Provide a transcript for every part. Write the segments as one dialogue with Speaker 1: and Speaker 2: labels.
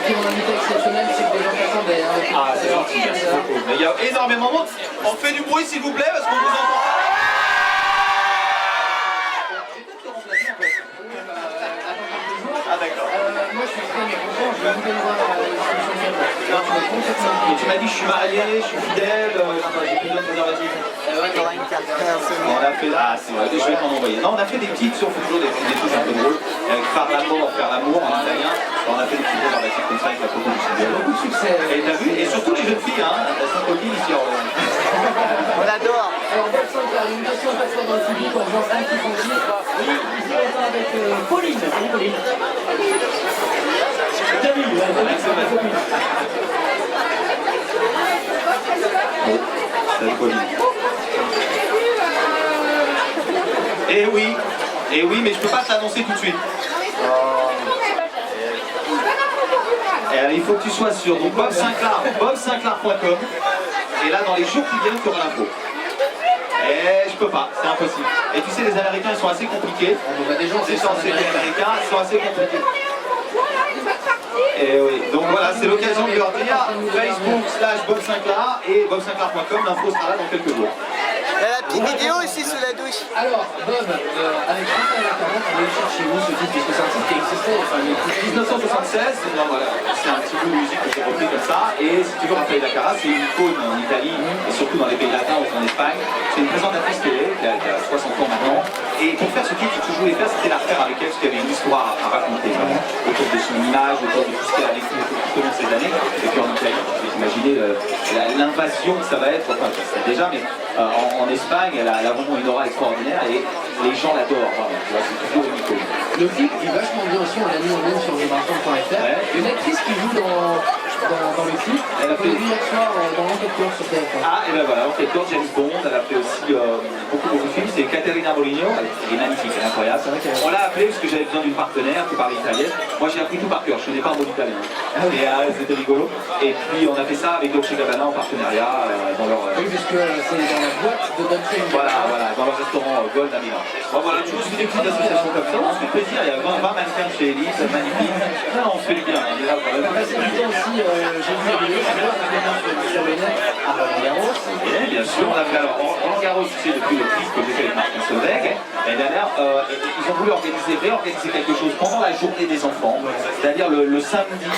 Speaker 1: pris mon invité exceptionnel, c'est que les gens t'attendaient. Hein.
Speaker 2: Ah, c'est gentil, merci beaucoup. Mais il y a énormément de monde. On fait du bruit s'il vous plaît parce qu'on vous entend pas. Ah d'accord.
Speaker 1: Moi je suis très content, je voulais voir l'exposition.
Speaker 2: Et tu m'as dit je suis marié, je suis fidèle, j'ai plus de préservatifs. On a fait là, c'est vrai, je vais t'en envoyer. Non, on a fait des petites, on fait toujours des trucs un peu drôles. Faire l'amour en italien. On a fait des petits préservatifs comme ça avec la photo du studio.
Speaker 1: Beaucoup de succès.
Speaker 2: Et t'as vu, et surtout les jeunes filles, hein, elles sont copines ici en
Speaker 3: On adore.
Speaker 1: Alors Bob Sinclair, une question à passer dans le public en faisant un petit conduit. Oui, ici on est avec Pauline. Salut Pauline. Camille, Pauline, c'est ma copine.
Speaker 2: Salut Pauline. Et oui, mais je peux pas te l'annoncer tout de suite. Et alors, il faut que tu sois sûr. Donc bobsinclair.com. Et là, dans les jours qui viennent, tu auras l'info. Et je peux pas, c'est impossible. Et tu sais, les Américains, ils sont assez compliqués.
Speaker 1: Des gens,
Speaker 2: Les Américains, ils sont assez compliqués. Et oui, donc voilà, c'est l'occasion de leur dire Facebook/bobsinclair et bobsinclair.com, l'info sera là dans quelques jours.
Speaker 3: Il y a la petite vidéo ici sous la douche.
Speaker 1: Alors, Bob, avec François Lacarron, on est chez vous ce titre, puisque c'est un titre qui existait, enfin,
Speaker 2: 1976, non, voilà, c'est un petit bout de musique que j'ai repris comme ça. Et si tu veux, Raphaël Lacarra, c'est une icône en Italie et surtout dans les pays latins ou en Espagne. C'est une présentatrice télé qui a 60 ans maintenant. Et pour faire ce titre, ce que je voulais faire, c'était la refaire avec elle, parce qu'il y avait une histoire à raconter autour de son image, autour de tout ce qu'elle a vécu tout au long de ces années. Et puis en Italie, vous imaginez l'invasion que ça va être, enfin, je sais déjà, mais en Espagne, elle a vraiment une aura extraordinaire et les gens l'adorent. C'est toujours une icône.
Speaker 1: Le clip est vachement bien aussi, on l'a mis en ligne sur lemarchand.fr.
Speaker 2: Ouais.
Speaker 1: Une actrice qui joue dans le clip, elle a fait hier soir dans l'enquête course sur TF1.
Speaker 2: Ah, et ben voilà, enquête course, James Bond, elle a fait aussi beaucoup de films, c'est Caterina Moligno, elle est magnifique, elle est incroyable. On l'a appelée parce que j'avais besoin d'une partenaire qui parlait italien. Moi j'ai appris tout par cœur, je connais pas un mot d'italien. Et c'était rigolo. Et puis on a fait ça avec Dolce Gabbana en partenariat dans leur...
Speaker 1: Oui, puisque c'est dans la boîte de Dolce Gabbana.
Speaker 2: Voilà, dans leur restaurant Gold à Milan. Bon, voilà, toujours des petites associations comme ça, on se fait plaisir, il y a 20 mannequins chez Elite, magnifique. Non, on se fait bien, on est là pour la
Speaker 1: C'est bien aussi, j'ai vu la vidéo, c'est bien sur le net à Roland Garros.
Speaker 2: Et bien sûr, on a fait alors Roland Garros, tu sais, depuis le clip que j'ai fait avec Martin Solveig. L'année dernière, ils ont voulu réorganiser quelque chose pendant la journée des enfants, c'est-à-dire le samedi,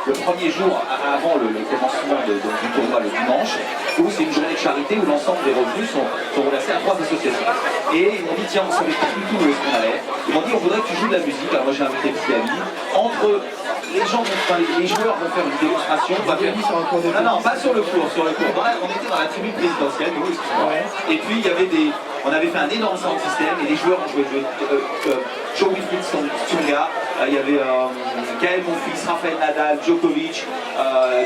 Speaker 2: le premier jour avant le commencement du tournoi le dimanche, où c'est une journée de charité où l'ensemble des revenus sont reversés à 3 associations. Et ils m'ont dit, tiens, on ne savait pas du tout où est-ce qu'on allait. Ils m'ont dit, on voudrait que tu joues de la musique. Alors moi j'ai invité petit ami. Entre les joueurs vont faire une démonstration. On va faire... Non, pas sur le cours, sur le cours. On était dans la tribune présidentielle, nous, excuse-moi. Et puis il y avait on avait fait un énorme sound system et les joueurs ont joué Joe Wilfried Tsonga, il y avait Gaël Monfils, Rafael Nadal, Djokovic,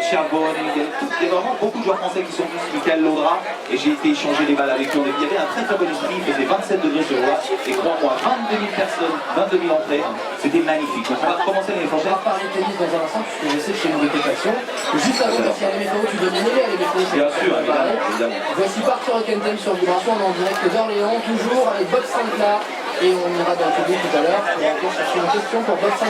Speaker 2: Ciarbone, il y avait vraiment beaucoup de joueurs français qui sont venus, Michael Laudra, et j'ai été échanger les balles avec eux. Il y avait un très très bon esprit, il faisait 27 degrés sur le et crois-moi, 22 000 personnes, 22 000 entrées, c'était magnifique. Donc on va recommencer l'année prochaine.
Speaker 1: On va parler tennis dans un instant, puisque je sais que chez nous des passion. Juste avant de faire les météos, tu dois m'aimer les météos.
Speaker 2: Bien sûr, évidemment.
Speaker 1: Voici Partir Rock'n'Time sur Vibration, on est en direct d'Orléans, toujours avec Bob Sinclair. Et on ira dans le public tout à l'heure pour encore chercher une question pour Bob Sinclair.